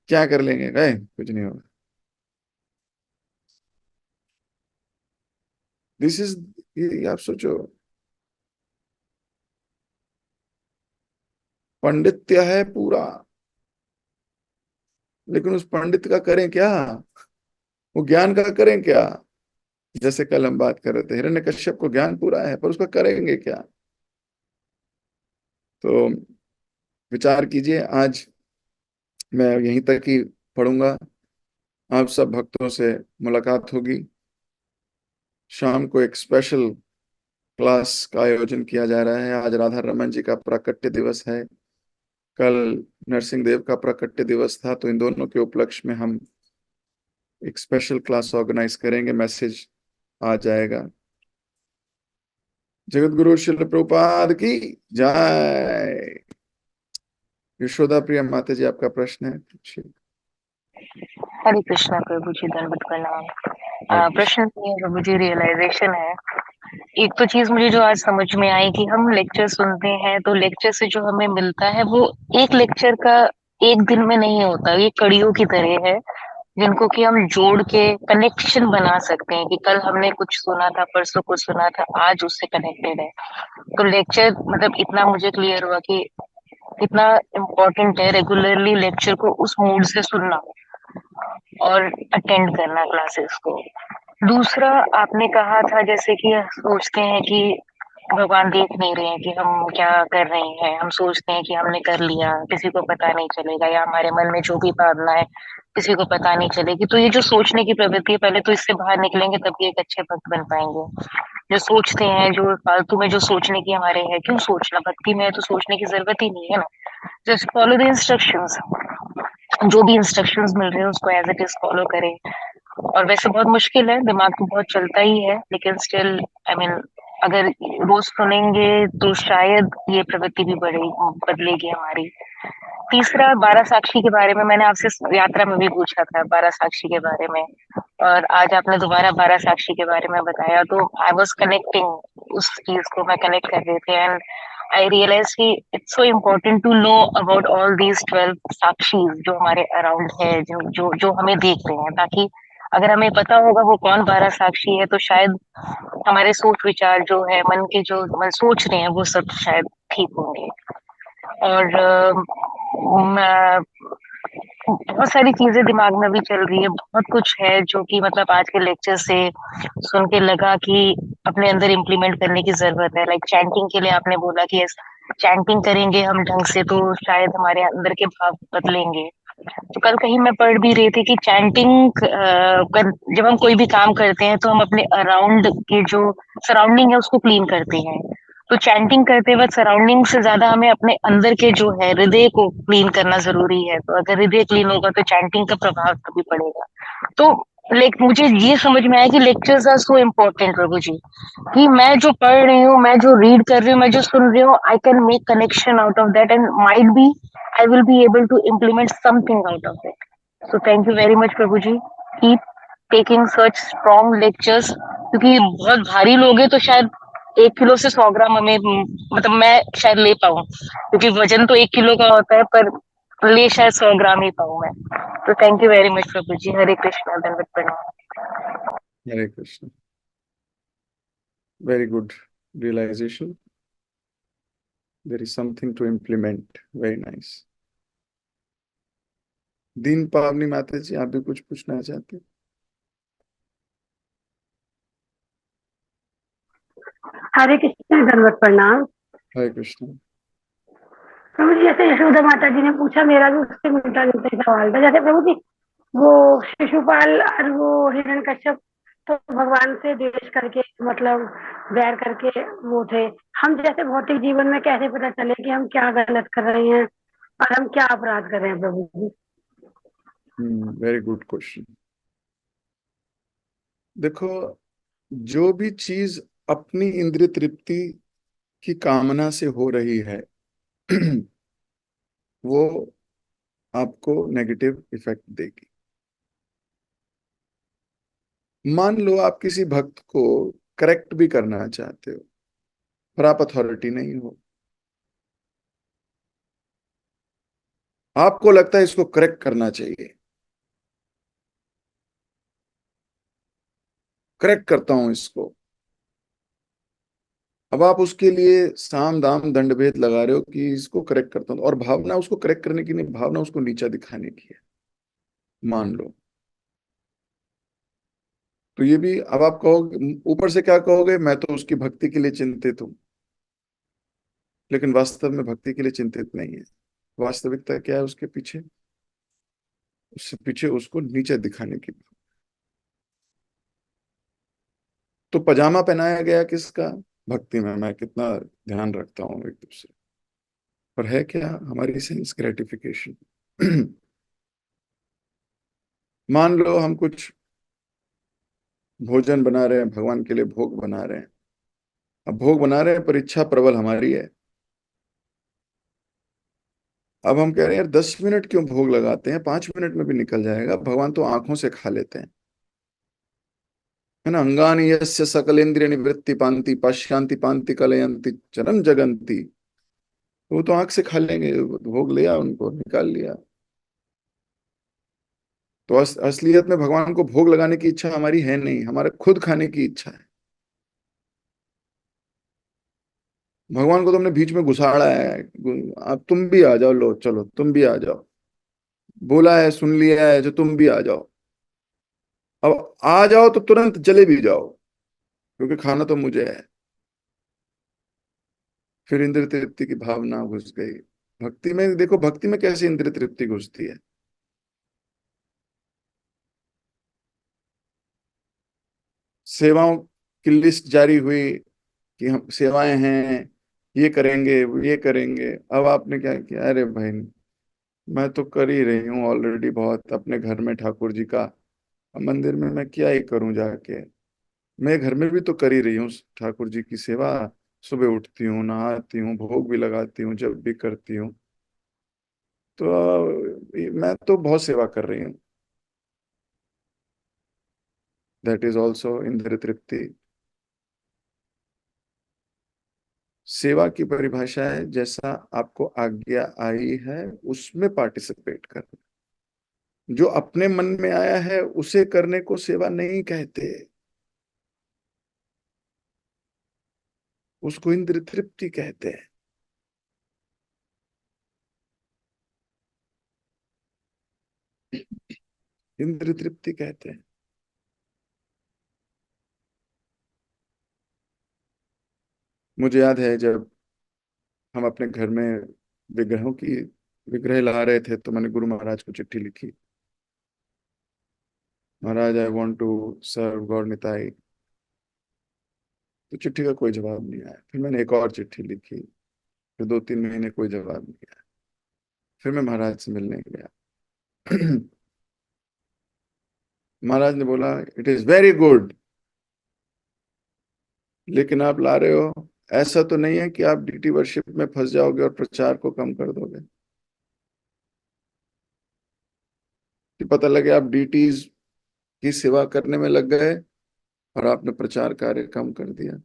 क्या कर लेंगे, गए कुछ नहीं होगा। दिस इज, ये आप सोचो, पंडित्य है पूरा, लेकिन उस पंडित का करें क्या? वो ज्ञान का करें क्या? जैसे कल हम बात कर रहे थे, हिरण्यकश्यप को ज्ञान पूरा है पर उसका करेंगे क्या? तो विचार कीजिए। आज मैं यहीं तक ही पढ़ूंगा, आप सब भक्तों से मुलाकात होगी। शाम को एक स्पेशल क्लास का आयोजन किया जा रहा है। आज राधा रमन जी का प्राकट्य दिवस है, कल नरसिंह देव का प्राकट्य दिवस था, तो इन दोनों के उपलक्ष्य में हम एक स्पेशल क्लास ऑर्गेनाइज करेंगे। मैसेज आ जाएगा। जगत गुरु शिल प्रभुपाद की जय। यशोदा प्रिया माता जी, आपका प्रश्न है, पूछिए। हरे कृष्णा प्रभु जी, दंडवत प्रणाम। हरे प्रश्न कृष्ण। ये प्रभु जी रियलाइजेशन है। एक तो चीज मुझे जो आज समझ में आई कि हम लेक्चर सुनते हैं तो लेक्चर से जो हमें मिलता है वो एक लेक्चर का एक दिन में नहीं होता, ये कड़ियों की तरह है जिनको कि हम जोड़ के कनेक्शन बना सकते हैं कि कल हमने कुछ सुना था, परसों कुछ सुना था, आज उससे कनेक्टेड है। तो लेक्चर मतलब इतना मुझे क्लियर हुआ कि कितना इम्पोर्टेंट है रेगुलरली लेक्चर को उस मूड से सुनना और अटेंड करना क्लासेस को। दूसरा, आपने कहा था जैसे कि सोचते हैं कि भगवान देख नहीं रहे हैं कि हम क्या कर रहे हैं। हम सोचते हैं कि हमने कर लिया, किसी को पता नहीं चलेगा, या हमारे मन में जो भी भावना है किसी को पता नहीं चलेगी। तो ये जो सोचने की प्रवृत्ति है, पहले तो इससे बाहर निकलेंगे तभी एक अच्छे भक्त बन पाएंगे। जो सोचते हैं, जो फालतू में जो सोचने की हमारे है, क्यों सोचना? भक्ति में है तो सोचने की जरूरत ही नहीं है ना। Just follow the instructions. जो भी इंस्ट्रक्शंस मिल रहे हैं उसको एज इट इज फॉलो करें। और वैसे बहुत मुश्किल है, दिमाग तो बहुत चलता ही है, लेकिन स्टिल आई मीन अगर रोज सुनेंगे तो शायद ये प्रवृत्ति भी बढ़ेगी, बदलेगी हमारी। तीसरा, बारह साक्षी के बारे में मैंने आपसे यात्रा में भी पूछा था, बारह साक्षी के बारे में। और आज आपने दोबारा बारह साक्षी के बारे में बताया, तो आई वॉज कनेक्टिंग, उस चीज को मैं कनेक्ट कर रही थी। एंड आई रियलाइज कि it's so important to know about all these 12 साक्षी जो हमारे अराउंड है, जो जो जो हमें देख रहे हैं, ताकि अगर हमें पता होगा वो कौन बारह साक्षी है तो शायद हमारे सोच विचार जो है, मन के जो मन सोच रहे हैं वो सब शायद ठीक होंगे। और बहुत सारी चीजें दिमाग में भी चल रही है, बहुत कुछ है जो कि मतलब आज के लेक्चर से सुन के लगा कि अपने अंदर इम्प्लीमेंट करने की जरूरत है। लाइक चैंटिंग के लिए आपने बोला कि चैंटिंग करेंगे हम ढंग से तो शायद हमारे अंदर के भाव बदलेंगे। तो कल कहीं मैं पढ़ भी रही थी कि चैंटिंग जब हम कोई भी काम करते हैं तो हम अपने अराउंड के जो सराउंडिंग है उसको क्लीन करते हैं। तो चैंटिंग करते वक्त सराउंडिंग से ज्यादा हमें अपने अंदर के जो है हृदय को क्लीन करना जरूरी है। तो अगर हृदय क्लीन होगा तो चैंटिंग का प्रभाव तभी पड़ेगा। तो मुझे ये समझ में आया कि लेक्चर्स आर सो इम्पोर्टेंट प्रभु जी, कि मैं जो पढ़ रही हूँ, मैं जो रीड कर रही हूँ, मैं जो सुन रही हूँ, I can make connection out of that and might be I will be able to implement something out of it. So thank you very much Prabhu ji. Keep taking such strong lectures, क्योंकि बहुत भारी लोग हैं तो शायद 1 kilo से 100 ग्राम हमें मतलब मैं शायद ले पाऊँ, क्योंकि वजन तो 1 किलो का होता है, पर ले शायद 100 ग्राम ही पाऊँ मैं। तो थैंक यू वेरी मच प्रभु जी। हरे कृष्णा, दंडवत प्रणाम। Hare Krishna. Very good realization. There is something to implement. Very nice. दीन पावनी माता जी, आप भी कुछ पूछना चाहते हैं? हरे कृष्ण, दंडवत प्रणाम। हरे कृष्ण। प्रभु जी, जैसे यशोदा माता जी ने पूछा, मेरा भी उससे मिलता जुलता ही सवाल था। जैसे प्रभु जी, वो शिशुपाल और वो हिरण्यकश्यप तो भगवान से द्वेष करके, मतलब वैर करके वो थे। हम जैसे भौतिक जीवन में कैसे पता चले कि हम क्या गलत कर रहे हैं और हम क्या अपराध कर रहे हैं प्रभु जी? Very good question. देखो, जो भी चीज अपनी इंद्रिय तृप्ति की कामना से हो रही है वो आपको नेगेटिव इफेक्ट देगी। मान लो आप किसी भक्त को करेक्ट भी करना चाहते हो, पर आप अथॉरिटी नहीं हो। आपको लगता है इसको करेक्ट करना चाहिए, करेक्ट करता हूं इसको। अब आप उसके लिए साम दाम दंड भेद लगा रहे हो कि इसको करेक्ट करता हूं, और भावना उसको करेक्ट करने की नहीं, भावना उसको नीचा दिखाने की है, मान लो। तो ये भी, अब आप कहोगे, ऊपर से क्या कहोगे, मैं तो उसकी भक्ति के लिए चिंतित हूं। लेकिन वास्तव में भक्ति के लिए चिंतित नहीं है। वास्तविकता क्या है उसके पीछे? उससे पीछे उसको नीचे दिखाने की। तो पजामा पहनाया गया किसका? भक्ति में मैं कितना ध्यान रखता हूँ एक दूसरे, पर है क्या हमारी सेंस ग्रेटिफिकेशन? मान लो हम कुछ भोजन बना रहे हैं, भगवान के लिए भोग बना रहे हैं। अब भोग बना रहे हैं पर इच्छा प्रबल हमारी है। अब हम कह रहे हैं यार 10 मिनट क्यों भोग लगाते हैं, 5 मिनट में भी निकल जाएगा, भगवान तो आंखों से खा लेते हैं। है ना? अंगानि यस्य सकलेंद्रिय निवृत्ति पांति पश्यांति पांति कलयंति चरम जगंती। वो तो आंख से खा लेंगे, भोग लिया, उनको निकाल लिया। तो असलियत में भगवान को भोग लगाने की इच्छा हमारी है नहीं, हमारे खुद खाने की इच्छा है। भगवान को तुमने बीच में घुसाड़ा है, अब तुम भी आ जाओ, लो चलो तुम भी आ जाओ, बोला है, सुन लिया है जो, तुम भी आ जाओ। अब आ जाओ तो तुरंत चले भी जाओ, क्योंकि खाना तो मुझे है। फिर इंद्र तृप्ति की भावना घुस गई। भक्ति में देखो, भक्ति में कैसे इंद्र तृप्ति घुसती है। सेवाओं की लिस्ट जारी हुई कि हम सेवाएं हैं, ये करेंगे, ये करेंगे। अब आपने क्या किया, अरे भाई मैं तो कर ही रही हूँ ऑलरेडी बहुत अपने घर में ठाकुर जी का। अब मंदिर में मैं क्या ही करूं जाके। मैं घर में भी तो कर ही रही हूँ ठाकुर जी की सेवा। सुबह उठती हूँ, नहाती हूँ, भोग भी लगाती हूँ, जब भी करती हूँ। तो मैं तो बहुत सेवा कर रही हूँ। दैट इज ऑल्सो इंद्र तृप्ति। सेवा की परिभाषा है जैसा आपको आज्ञा आई है उसमें पार्टिसिपेट करना। जो अपने मन में आया है उसे करने को सेवा नहीं कहते, उसको इंद्र तृप्ति कहते हैं। इंद्र तृप्ति कहते हैं। मुझे याद है जब हम अपने घर में विग्रहों की विग्रह ला रहे थे तो मैंने गुरु महाराज को चिट्ठी लिखी, महाराज I want to serve god Nitai. तो चिट्ठी का कोई जवाब नहीं आया। फिर मैंने एक और चिट्ठी लिखी, फिर 2-3 महीने कोई जवाब नहीं आया। फिर मैं महाराज से मिलने गया। महाराज ने बोला इट इज वेरी गुड, लेकिन आप ला रहे हो, ऐसा तो नहीं है कि आप डीटी वर्शिप में फंस जाओगे और प्रचार को कम कर दोगे, कि पता लगे आप डीटीज की सेवा करने में लग गए और आपने प्रचार कार्य कम कर दिया।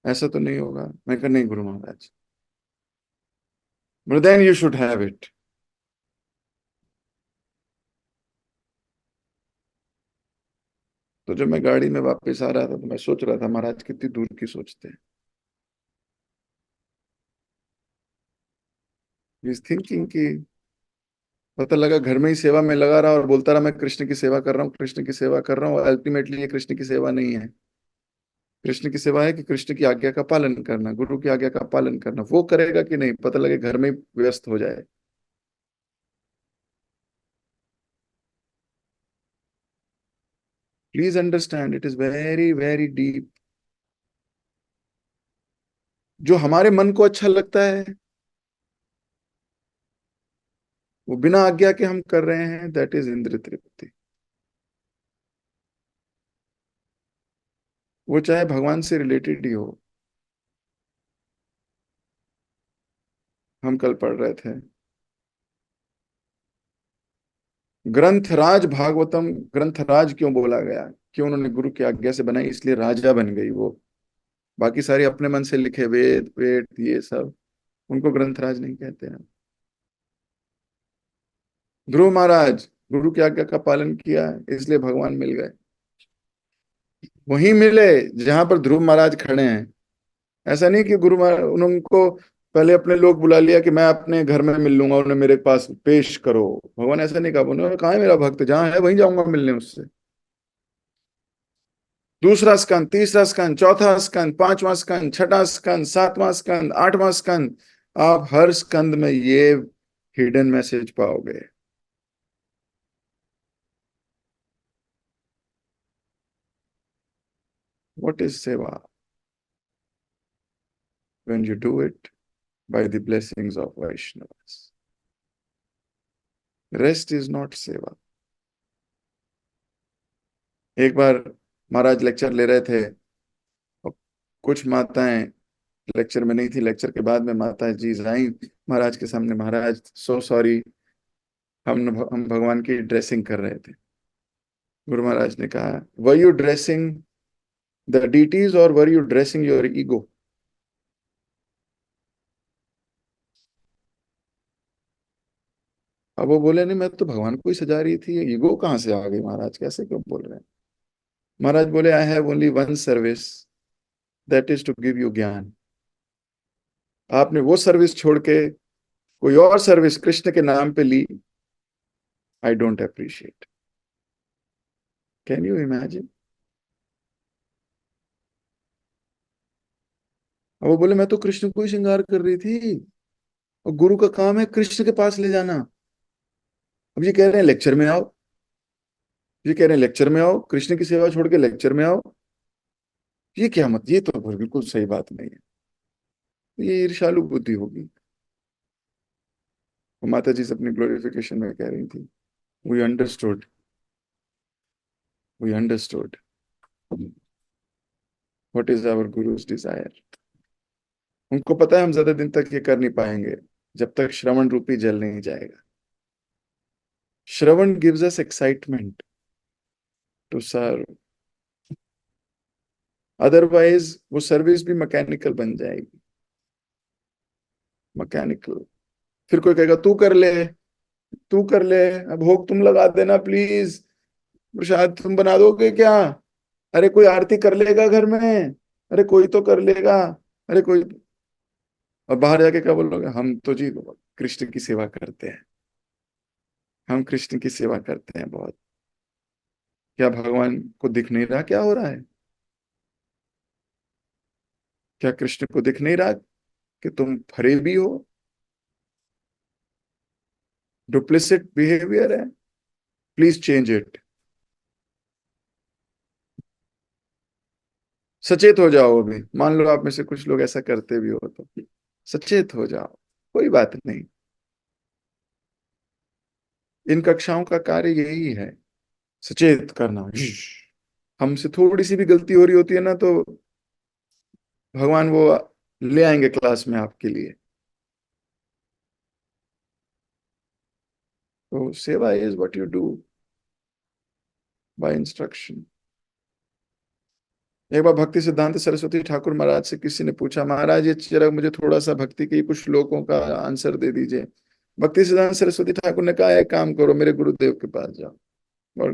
ऐसा तो नहीं होगा। मैं कहा नहीं गुरु महाराज, but then you should have it. तो जब मैं गाड़ी में वापस आ रहा था तो मैं सोच रहा था महाराज कितनी दूर की सोचते हैं। इस थिंकिंग की, पता लगा घर में ही सेवा में लगा रहा और बोलता रहा मैं कृष्ण की सेवा कर रहा हूँ, कृष्ण की सेवा कर रहा हूँ। अल्टीमेटली ये कृष्ण की सेवा नहीं है। कृष्ण की सेवा है कि कृष्ण की आज्ञा का पालन करना, गुरु की आज्ञा का पालन करना। वो करेगा कि नहीं पता लगे घर में ही व्यस्त हो जाए। Please understand it is very very deep. जो हमारे मन को अच्छा लगता है वो बिना आज्ञा के हम कर रहे हैं, दैट इज इंद्र तृप्ति। वो चाहे भगवान से रिलेटेड ही हो। हम कल पढ़ रहे थे ग्रंथराज भागवतम। ग्रंथराज क्यों बोला गया? क्यों? उन्होंने गुरु की आज्ञा से बनाई इसलिए राजा बन गई वो। बाकी सारे अपने मन से लिखे वेद वेद ये सब, उनको ग्रंथराज नहीं कहते हैं। ध्रुव महाराज गुरु की आज्ञा का पालन किया इसलिए भगवान मिल गए। वहीं मिले जहां पर ध्रुव महाराज खड़े हैं। ऐसा नहीं कि गुरु महाराज उनको पहले अपने लोग बुला लिया कि मैं अपने घर में मिल लूंगा, उन्हें मेरे पास पेश करो। भगवान ऐसा नहीं कहा। उन्होंने कहा है मेरा भक्त जहां है वहीं जाऊंगा मिलने उससे। दूसरा स्कंद, तीसरा स्कंद, चौथा स्कंद, पांचवा स्कंद, छठा स्कंद, सातवां स्कंद, आठवां स्कंद, आप हर स्कंद में ये हिडन मैसेज पाओगे। व्हाट इज सेवा? When you do it by the blessings of Vaishnavas. Rest is not सेवा। एक बार महाराज लेक्चर ले रहे थे और कुछ माताएं लेक्चर में नहीं थी। लेक्चर के बाद में माताएं जी आई महाराज के सामने, महाराज सो सॉरी, हम भगवान की ड्रेसिंग कर रहे थे। गुरु महाराज ने कहा were you dressing the deities और were you dressing your ego? अब वो बोले नहीं मैं तो भगवान को ही सजा रही थी, ईगो कहाँ से आ गई महाराज, कैसे क्यों बोल रहे हैं? महाराज बोले I have only one service, that is to give you gyan. आपने वो सर्विस छोड़ के कोई और सर्विस कृष्ण के नाम पे ली, I don't appreciate. Can you imagine? अब वो बोले मैं तो कृष्ण को ही श्रृंगार कर रही थी, और गुरु का काम है कृष्ण के पास ले जाना। अब ये कह रहे हैं लेक्चर में आओ, ये कह रहे हैं लेक्चर में आओ, कृष्ण की सेवा छोड़ के लेक्चर में आओ। ये क्या मत, ये तो बिल्कुल सही बात नहीं है। ये ईर्ष्यालु बुद्धि होगी। वो माता जी से अपनी ग्लोरिफिकेशन में कह रही थी, we understood, we understood what is our guru's desire. उनको पता है हम ज्यादा दिन तक ये कर नहीं पाएंगे जब तक श्रवण रूपी जल नहीं जाएगा। श्रवण gives us excitement to serve, otherwise वो सर्विस भी मैकेनिकल बन जाएगी, मैकेनिकल। फिर कोई कहेगा तू कर ले, तू कर ले, अब भोग तुम लगा देना प्लीज, प्रसाद तुम बना दोगे क्या, अरे कोई आरती कर लेगा घर में, अरे कोई तो कर लेगा, अरे कोई। और बाहर जाके क्या बोलोगे, हम तो जी कृष्ण की सेवा करते हैं, हम कृष्ण की सेवा करते हैं बहुत। क्या भगवान को दिख नहीं रहा क्या हो रहा है? क्या कृष्ण को दिख नहीं रहा कि तुम फरेबी हो? डुप्लिसिट बिहेवियर है, प्लीज चेंज इट। सचेत हो जाओ। अभी मान लो आप में से कुछ लोग ऐसा करते भी हो तो सचेत हो जाओ, कोई बात नहीं। इन कक्षाओं का कार्य यही है, सचेत करना। हमसे थोड़ी सी भी गलती हो रही होती है ना, तो भगवान वो ले आएंगे क्लास में आपके लिए। तो seva is what you do by instruction. एक बार भक्ति सिद्धांत सरस्वती ठाकुर महाराज से किसी ने पूछा, महाराज ये जरा मुझे थोड़ा सा भक्ति के कुछ श्लोकों का आंसर दे दीजिए। भक्ति सिद्धांत सरस्वती ठाकुर ने कहा, एक काम करो, मेरे गुरुदेव के पास जाओ और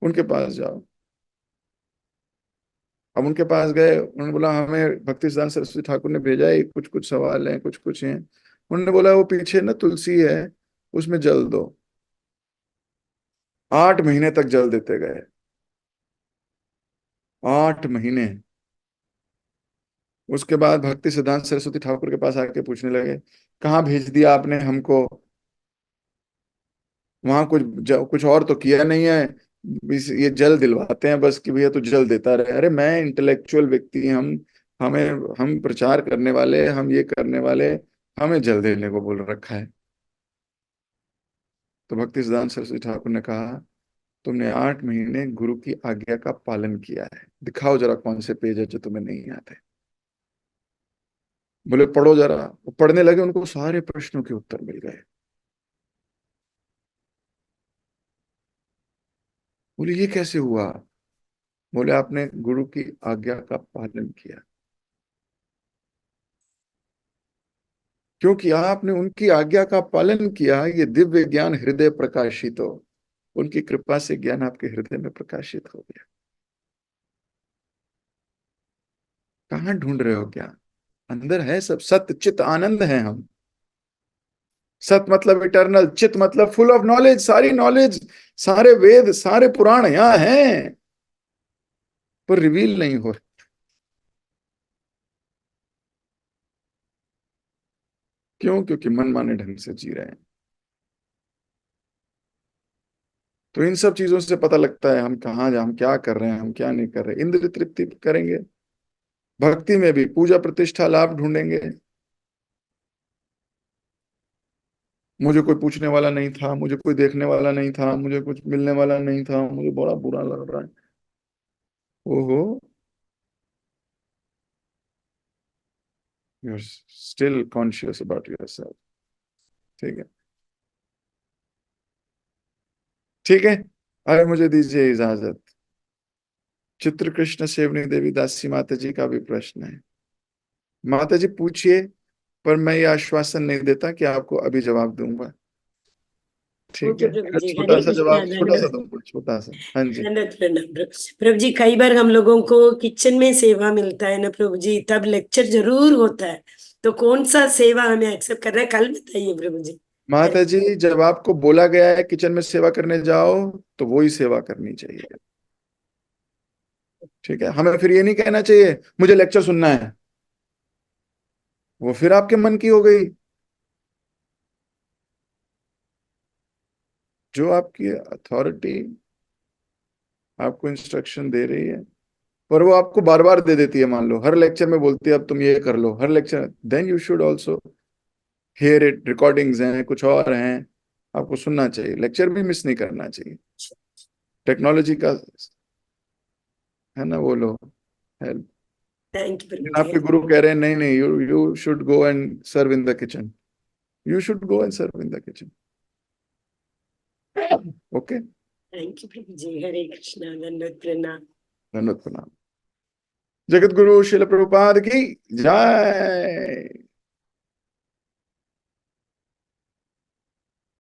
उनके पास जाओ। अब उनके पास गए, उन्होंने बोला हमें भक्ति सिद्धांत सरस्वती ठाकुर ने भेजा है, कुछ कुछ सवाल हैं, कुछ कुछ हैं। उन्होंने बोला वो पीछे ना तुलसी है, उसमें जल दो। 8 महीने तक जल देते गए, 8 महीने। उसके बाद भक्ति सिद्धांत सरस्वती ठाकुर के पास आके पूछने लगे, कहाँ भेज दिया आपने हमको? वहां कुछ और तो किया नहीं है, ये जल दिलवाते हैं बस कि भैया तो जल देता रहे। अरे मैं इंटेलेक्चुअल व्यक्ति, हमें हम प्रचार करने वाले, हम ये करने वाले, हमें जल देने को बोल रखा है। तो भक्ति सिद्धांत सरस्वती ठाकुर ने कहा, तुमने 8 महीने गुरु की आज्ञा का पालन किया है, दिखाओ जरा कौन से पेज है जो तुम्हें नहीं आते। बोले पढ़ो जरा। वो पढ़ने लगे, उनको सारे प्रश्नों के उत्तर मिल गए। बोले ये कैसे हुआ? बोले आपने गुरु की आज्ञा का पालन किया, क्योंकि आपने उनकी आज्ञा का पालन किया, ये दिव्य ज्ञान हृदय प्रकाशित हो। उनकी कृपा से ज्ञान आपके हृदय में प्रकाशित हो गया। कहाँ ढूंढ रहे हो ज्ञान? अंदर है सब, सत्य चित आनंद है हम। सत मतलब इटर्नल, चित मतलब फुल ऑफ नॉलेज, सारी नॉलेज, सारे वेद, सारे पुराण यहाँ हैं, पर रिवील नहीं हो। क्यों? क्योंकि मन माने ढंग से जी रहे हैं। तो इन सब चीजों से पता लगता है हम कहाँ जा, हम क्या कर रहे हैं, हम क्या नहीं कर रहे। इंद्र तृप्ति करेंगे, भक्ति में भी पूजा प्रतिष्ठा लाभ ढूंढेंगे। मुझे कोई पूछने वाला नहीं था, मुझे कोई देखने वाला नहीं था, मुझे कुछ मिलने वाला नहीं था, मुझे बड़ा बुरा लग रहा है। ओहो, you are still conscious about yourself. ठीक है, ठीक है। अरे मुझे दीजिए इजाजत। चित्र कृष्ण सेवनी देवी दासी माता जी का भी प्रश्न है। माता जी पूछिए, पर मैं ये आश्वासन नहीं देता कि आपको अभी जवाब दूंगा। ठीक ओके है, प्रभु जी, छोटा हरे सा कृष्णा। जवाब, छोटा सा दंडवत दूंगा, छोटा सा। हाँ जी। दंडवत प्रणाम प्रभु जी। कई बार हम लोगों को किचन में सेवा मिलता है ना प्रभु जी, तब लेक्चर जरूर होता है, तो कौन सा सेवा हमें एक्सेप्ट करना है, कल बताइए प्रभु जी। माता जी जब आपको बोला गया है किचन में सेवा करने जाओ, तो वही सेवा करनी चाहिए। ठीक है, हमें फिर ये नहीं कहना चाहिए मुझे लेक्चर सुनना है, वो फिर आपके मन की हो गई। जो आपकी अथॉरिटी आपको इंस्ट्रक्शन दे रही है, पर वो आपको बार बार दे देती है, मान लो हर लेक्चर में बोलती है अब तुम ये कर लो, हर lecture, then you should also hear it, recordings हैं, कुछ और हैं, आपको सुनना चाहिए, लेक्चर भी मिस नहीं करना चाहिए। टेक्नोलॉजी का है ना, वो लो हेल्प। थैंक यू प्रभु आपके जी। गुरु कह रहे हैं नहीं नहीं, you you should go and serve in the kitchen, you should go and serve in the kitchen. Okay, thank you प्रभु जी। हरे कृष्णा, दंडवत प्रणाम। धन्यवाद, प्रणाम। जगत गुरु शिल प्रभुपाद की जय।